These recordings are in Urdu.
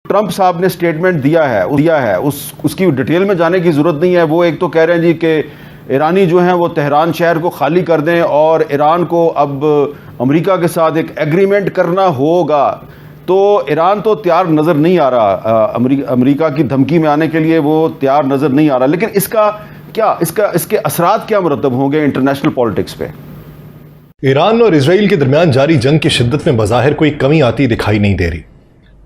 ٹرمپ صاحب نے سٹیٹمنٹ دیا ہے اس کی ڈیٹیل میں جانے کی ضرورت نہیں ہے. وہ ایک تو کہہ رہے ہیں جی کہ ایرانی جو ہیں وہ تہران شہر کو خالی کر دیں اور ایران کو اب امریکہ کے ساتھ ایک ایگریمنٹ کرنا ہوگا. تو ایران تو تیار نظر نہیں آ رہا, امریکہ کی دھمکی میں آنے کے لیے وہ تیار نظر نہیں آ رہا. لیکن اس کے اثرات کیا مرتب ہوں گے انٹرنیشنل پالیٹکس پہ؟ ایران اور اسرائیل کے درمیان جاری جنگ کی شدت میں بظاہر کوئی کمی آتی دکھائی نہیں دے رہی.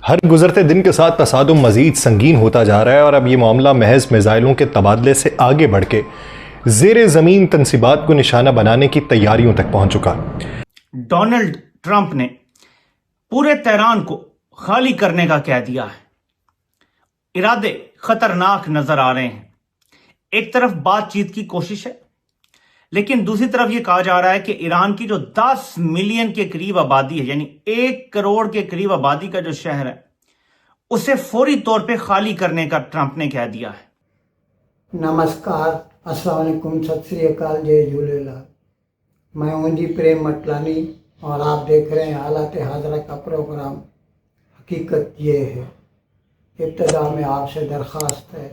ہر گزرتے دن کے ساتھ تصادم مزید سنگین ہوتا جا رہا ہے اور اب یہ معاملہ محض میزائلوں کے تبادلے سے آگے بڑھ کے زیر زمین تنصیبات کو نشانہ بنانے کی تیاریوں تک پہنچ چکا. ڈونلڈ ٹرمپ نے پورے تہران کو خالی کرنے کا کہہ دیا ہے. ارادے خطرناک نظر آ رہے ہیں. ایک طرف بات چیت کی کوشش ہے, لیکن دوسری طرف یہ کہا جا رہا ہے کہ ایران کی جو 10 ملین کے قریب آبادی ہے, یعنی 1 کروڑ کے قریب آبادی کا جو شہر ہے, اسے فوری طور پہ خالی کرنے کا ٹرمپ نے کہہ دیا ہے. نمسکار, السلام علیکم, ست سری اکال, جے جھولےلال. میں ہوں جی پریم مٹلانی اور آپ دیکھ رہے ہیں حالات حاضرہ کا پروگرام. حقیقت یہ ہے, ابتدا میں آپ سے درخواست ہے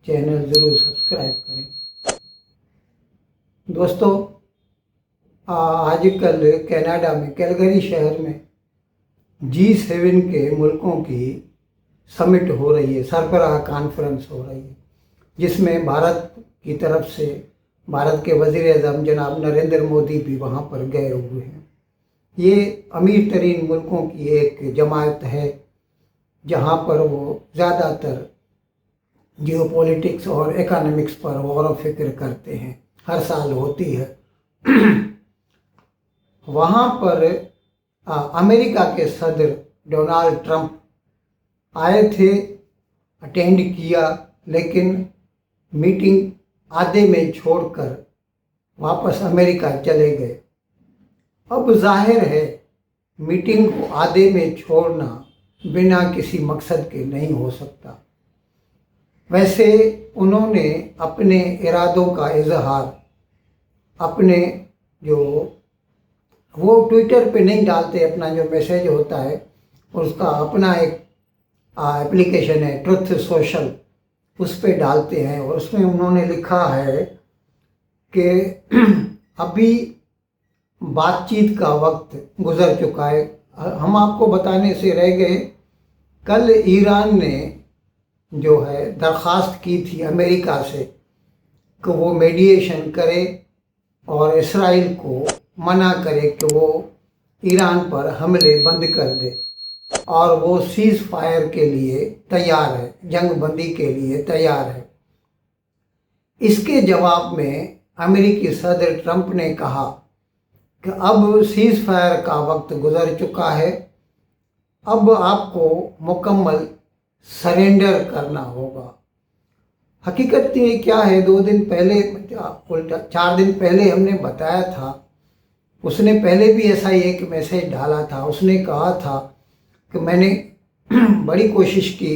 چینل ضرور سبسکرائب کریں. دوستو, آج کل کینیڈا میں کیلگری شہر میں G7 کے ملکوں کی سمٹ ہو رہی ہے, سربراہ کانفرنس ہو رہی ہے, جس میں بھارت کی طرف سے بھارت کے وزیر اعظم جناب نریندر مودی بھی وہاں پر گئے ہوئے ہیں. یہ امیر ترین ملکوں کی ایک جماعت ہے جہاں پر وہ زیادہ تر جیو پولیٹکس اور اکنامکس پر غور و فکر کرتے ہیں. ہر سال ہوتی ہے. وہاں پر امریکہ کے صدر ڈونلڈ ٹرمپ آئے تھے, اٹینڈ کیا, لیکن میٹنگ آدھے میں چھوڑ کر واپس امریکہ چلے گئے. اب ظاہر ہے میٹنگ کو آدھے میں چھوڑنا بنا کسی مقصد کے نہیں ہو سکتا. ویسے انہوں نے اپنے ارادوں کا اظہار اپنے وہ ٹویٹر پہ نہیں ڈالتے, اپنا جو میسیج ہوتا ہے اس کا اپنا ایک اپلیکیشن ہے ٹروتھ سوشل, اس پہ ڈالتے ہیں, اور اس میں انہوں نے لکھا ہے کہ ابھی بات چیت کا وقت گزر چکا ہے. ہم آپ کو بتانے سے رہ گئے, کل ایران نے جو ہے درخواست کی تھی امریکہ سے کہ وہ میڈیشن کرے اور اسرائیل کو منع کرے کہ وہ ایران پر حملے بند کر دے, اور وہ سیز فائر کے لیے تیار ہے, جنگ بندی کے لیے تیار ہے. اس کے جواب میں امریکی صدر ٹرمپ نے کہا کہ اب سیز فائر کا وقت گزر چکا ہے, اب آپ کو مکمل سرنڈر کرنا ہوگا. حقیقت یہ کیا ہے, 2 دن پہلے 4 دن پہلے ہم نے بتایا تھا, اس نے پہلے بھی ایسا ہی ایک میسیج ڈالا تھا. اس نے کہا تھا کہ میں نے بڑی کوشش کی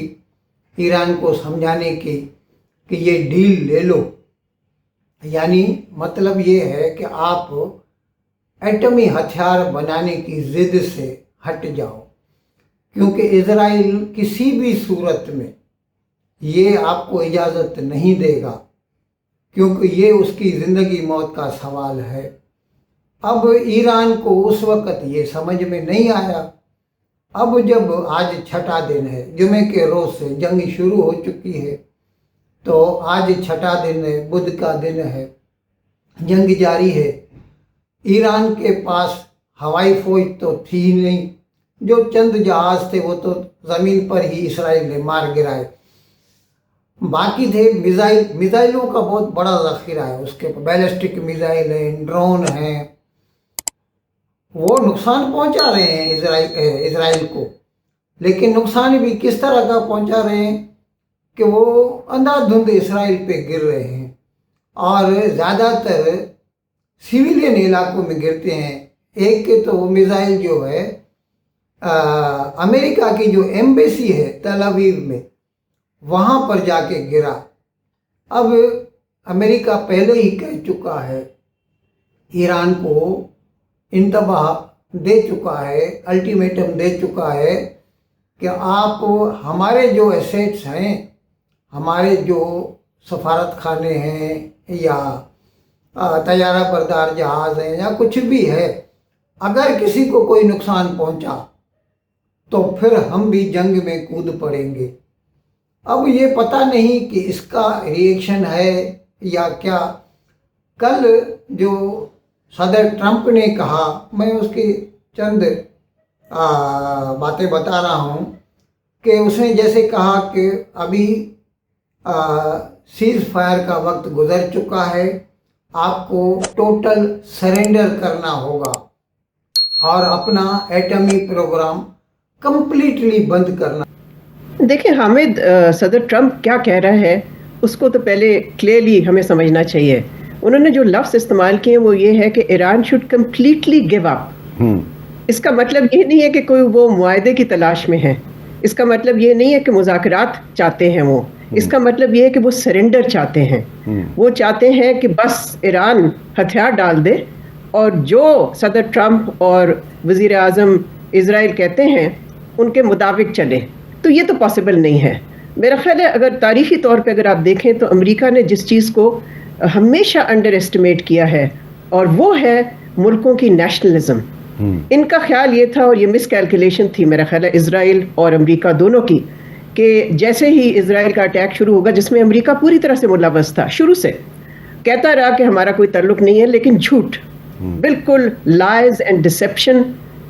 ایران کو سمجھانے کی کہ یہ ڈیل لے لو, یعنی مطلب یہ ہے کہ آپ ایٹمی ہتھیار بنانے کی ضد سے ہٹ جاؤ, کیونکہ اسرائیل کسی بھی صورت میں یہ آپ کو اجازت نہیں دے گا, کیونکہ یہ اس کی زندگی موت کا سوال ہے. اب ایران کو اس وقت یہ سمجھ میں نہیں آیا. اب جب آج 6واں دن ہے, جمعے کے روز سے جنگ شروع ہو چکی ہے, تو آج 6واں دن ہے, بدھ کا دن ہے, جنگ جاری ہے. ایران کے پاس ہوائی فوج تو تھی نہیں, جو چند جہاز تھے وہ تو زمین پر ہی اسرائیل نے مار گرائے. باقی تھے میزائلوں کا بہت بڑا ذخیرہ ہے, اس کے بیلسٹک میزائل ہیں, ڈرون ہیں, وہ نقصان پہنچا رہے ہیں اسرائیل کو. لیکن نقصان بھی کس طرح کا پہنچا رہے ہیں کہ وہ اندھا دھند اسرائیل پہ گر رہے ہیں, اور زیادہ تر سویلین علاقوں میں گرتے ہیں. ایک کے تو وہ میزائل جو ہے امریکہ کی جو ایمبیسی ہے تل ابیب میں, وہاں پر جا کے گرا. اب امریکہ پہلے ہی کہہ چکا ہے, ایران کو انتباہ دے چکا ہے, الٹیمیٹم دے چکا ہے کہ آپ ہمارے جو ایسیٹس ہیں، ہمارے جو سفارت خانے ہیں یا طیارہ بردار جہاز ہیں یا کچھ بھی ہے، اگر کسی کو کوئی نقصان پہنچا تو پھر ہم بھی جنگ میں کود پڑیں گے۔ اب یہ پتہ نہیں کہ اس کا ریئیکشن ہے یا کیا۔ کل جو صدر ٹرمپ نے کہا، میں اس کی چند باتیں بتا رہا ہوں کہ اس نے جیسے کہا کہ ابھی سیز فائر کا وقت گزر چکا ہے، آپ کو ٹوٹل سرنڈر کرنا ہوگا اور اپنا ایٹمی پروگرام کمپلیٹلی بند کرنا۔ دیکھیں حامد، صدر ٹرمپ کیا کہہ رہا ہے اس کو تو پہلے کلیئرلی ہمیں سمجھنا چاہیے۔ انہوں نے جو لفظ استعمال کیے وہ یہ ہے کہ Iran should completely give up. اس کا مطلب یہ نہیں ہے کہ کوئی وہ معاہدے کی تلاش میں ہے، اس کا مطلب یہ نہیں ہے کہ مذاکرات چاہتے ہیں وہ، اس کا مطلب یہ ہے کہ وہ سرنڈر چاہتے ہیں۔ وہ چاہتے ہیں کہ بس ایران ہتھیار ڈال دے اور جو صدر ٹرمپ اور وزیر اعظم اسرائیل کہتے ہیں ان کے مطابق چلے۔ تو یہ تو پاسبل نہیں ہے۔ میرا خیال ہے اگر تاریخی طور پہ اگر آپ دیکھیں تو امریکہ نے جس چیز کو ہمیشہ انڈر اسٹیمیٹ کیا ہے اور وہ ہے ملکوں کی نیشنلزم۔ ان کا خیال یہ تھا، اور یہ مس کیلکولیشن تھی میرا خیال ہے اسرائیل اور امریکہ دونوں کی، کہ جیسے ہی اسرائیل کا اٹیک شروع ہوگا جس میں امریکہ پوری طرح سے ملوث تھا، شروع سے کہتا رہا کہ ہمارا کوئی تعلق نہیں ہے، لیکن جھوٹ، بالکل لائز اینڈ ڈسیپشن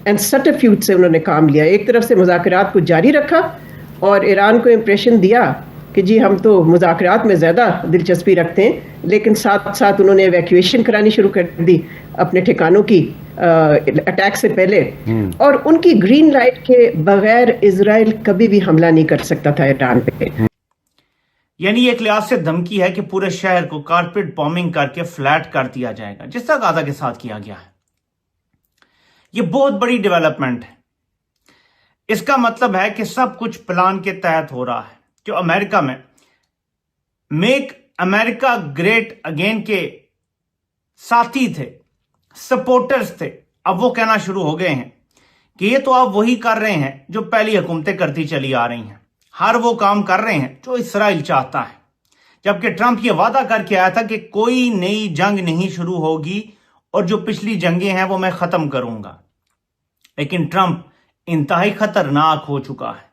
اینڈ سٹیفیوٹ سے انہوں نے کام لیا۔ ایک طرف سے مذاکرات کو جاری رکھا اور ایران کو امپریشن دیا کہ جی ہم تو مذاکرات میں زیادہ دلچسپی رکھتے ہیں، لیکن ساتھ ساتھ انہوں نے ایویکویشن کرانی شروع کر دی اپنے ٹھکانوں کی اٹیک سے پہلے، اور ان کی گرین لائٹ کے بغیر اسرائیل کبھی بھی حملہ نہیں کر سکتا تھا ایران پہ۔ یعنی ایک لحاظ سے دھمکی ہے کہ پورے شہر کو کارپیٹ بومنگ کر کے فلیٹ کر دیا جائے گا، جس طرح غزہ کے ساتھ کیا گیا ہے۔ یہ بہت بڑی ڈیولپمنٹ ہے۔ اس کا مطلب ہے کہ سب کچھ پلان کے تحت ہو رہا ہے۔ جو امریکہ میں میک امریکہ گریٹ اگین کے ساتھی تھے، سپورٹرز تھے، اب وہ کہنا شروع ہو گئے ہیں کہ یہ تو آپ وہی کر رہے ہیں جو پہلی حکومتیں کرتی چلی آ رہی ہیں، ہر وہ کام کر رہے ہیں جو اسرائیل چاہتا ہے۔ جبکہ ٹرمپ یہ وعدہ کر کے آیا تھا کہ کوئی نئی جنگ نہیں شروع ہوگی اور جو پچھلی جنگیں ہیں وہ میں ختم کروں گا، لیکن ٹرمپ انتہائی خطرناک ہو چکا ہے۔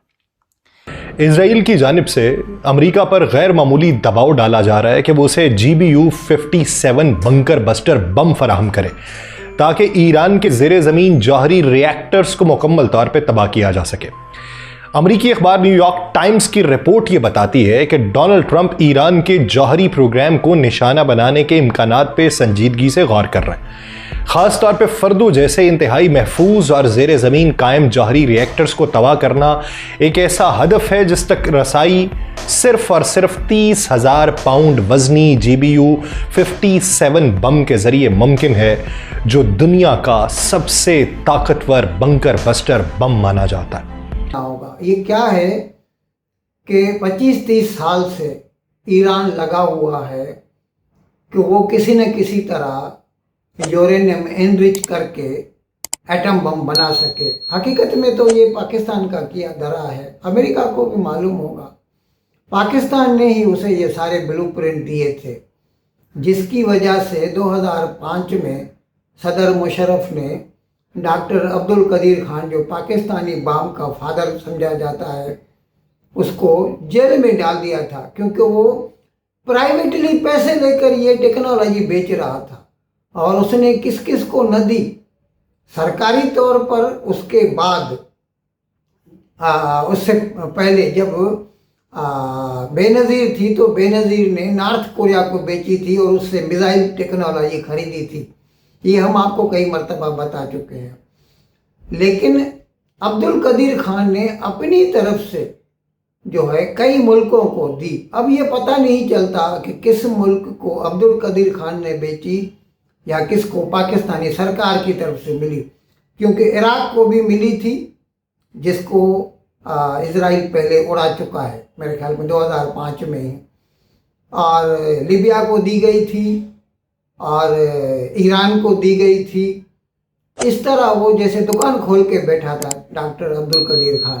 اسرائیل کی جانب سے امریکہ پر غیر معمولی دباؤ ڈالا جا رہا ہے کہ وہ اسے GBU-57 بنکر بسٹر بم فراہم کرے تاکہ ایران کے زیر زمین جوہری ری ایکٹرز کو مکمل طور پہ تباہ کیا جا سکے۔ امریکی اخبار نیو یارک ٹائمز کی رپورٹ یہ بتاتی ہے کہ ڈونلڈ ٹرمپ ایران کے جوہری پروگرام کو نشانہ بنانے کے امکانات پہ سنجیدگی سے غور کر رہے ہیں، خاص طور پہ فردو جیسے انتہائی محفوظ اور زیر زمین قائم جوہری ری ایکٹرز کو تباہ کرنا ایک ایسا ہدف ہے جس تک رسائی صرف اور صرف 30,000 پاؤنڈ وزنی GBU-57 بم کے ذریعے ممکن ہے، جو دنیا کا سب سے طاقتور بنکر بسٹر بم مانا جاتا ہے۔ ہوگا یہ کیا ہے کہ 25-30 سال سے ایران لگا ہوا ہے کہ وہ کسی نہ کسی طرح یورینیم انرچ کر کے ایٹم بم بنا سکے۔ حقیقت میں تو یہ پاکستان کا کیا دھرا ہے، امریکہ کو بھی معلوم ہوگا، پاکستان نے ہی اسے یہ سارے بلو پرنٹ دیے تھے، جس کی وجہ سے 2005 میں صدر مشرف نے ڈاکٹر عبدالقدیر خان، جو پاکستانی بام کا فادر سمجھا جاتا ہے، اس کو جیل میں ڈال دیا تھا، کیونکہ وہ پرائیویٹلی پیسے لے کر یہ ٹیکنالوجی بیچ رہا تھا، اور اس نے کس کس کو نہ دی سرکاری طور پر۔ اس کے بعد اس سے پہلے جب بے نظیر تھی تو بے نظیر نے نارتھ کوریا کو بیچی تھی اور اس سے میزائل ٹیکنالوجی خریدی تھی، یہ ہم آپ کو کئی مرتبہ بتا چکے ہیں۔ لیکن عبدالقدیر خان نے اپنی طرف سے جو ہے کئی ملکوں کو دی۔ اب یہ پتہ نہیں چلتا کہ کس ملک کو عبدالقدیر خان نے بیچی یا کس کو پاکستانی سرکار کی طرف سے ملی، کیونکہ عراق کو بھی ملی تھی جس کو اسرائیل پہلے اڑا چکا ہے میرے خیال میں 2005 میں ہی، اور لیبیا کو دی گئی تھی اور ایران کو دی گئی تھی۔ اس طرح وہ جیسے دکان کھول کے بیٹھا تھا ڈاکٹر عبدالقدیر خان۔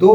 2